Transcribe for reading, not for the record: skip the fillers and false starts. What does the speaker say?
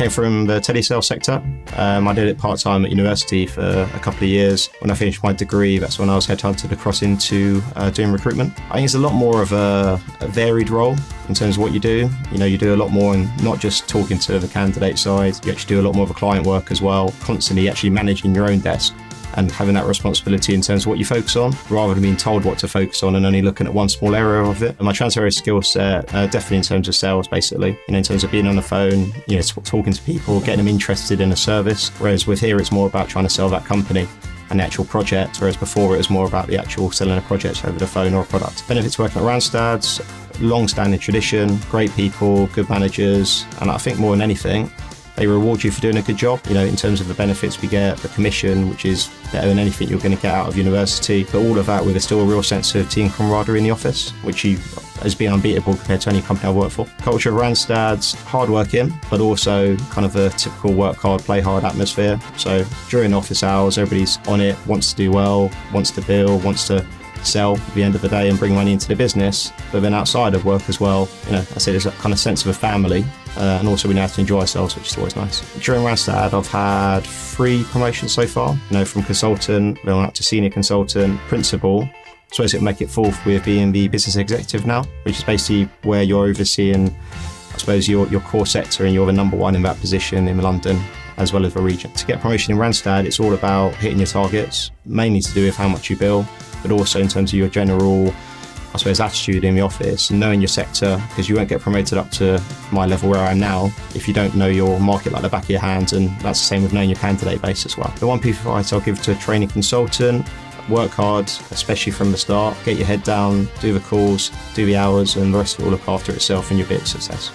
Came from the telesales sector. I did it part-time at university for a couple of years. When I finished my degree, that's when I was headhunted across into doing recruitment. I think it's a lot more of a varied role in terms of what you do. You do a lot more in not just talking to the candidate side, you actually do a lot more of the client work as well, constantly actually managing your own desk and having that responsibility in terms of what you focus on, rather than being told what to focus on and only looking at one small area of it. And my transferable skill set, definitely in terms of sales, basically, in terms of being on the phone, talking to people, getting them interested in a service. Whereas with here, it's more about trying to sell that company and the actual project, whereas before it was more about the actual selling a project over the phone or a product. Benefits working at Randstad's, long-standing tradition, great people, good managers, and I think more than anything, they reward you for doing a good job. In terms of the benefits we get, the commission, which is better than anything you're going to get out of university, but all of that with still a real sense of team camaraderie in the office, which has been unbeatable compared to any company I work for. Culture of Randstad's hard working, but also kind of a typical work hard, play hard atmosphere. So during office hours, everybody's on it, wants to do well, wants to bill, wants to sell at the end of the day and bring money into the business. But then outside of work as well, I say there's a kind of sense of a family, and also we know how to enjoy ourselves, which is always nice. During Randstad, I've had 3 promotions so far, from consultant, then up to senior consultant, principal. I suppose it'll make it fourth with being the business executive now, which is basically where you're overseeing, I suppose, your core sector, and you're the number one in that position in London as well as the region. To get promotion in Randstad, it's all about hitting your targets, mainly to do with how much you bill, but also in terms of your general, I suppose, attitude in the office and knowing your sector, because you won't get promoted up to my level where I am now if you don't know your market like the back of your hands, and that's the same with knowing your candidate base as well. The one piece of advice I'll give to a training consultant: work hard, especially from the start, get your head down, do the calls, do the hours, and the rest will look after itself and you'll be a success.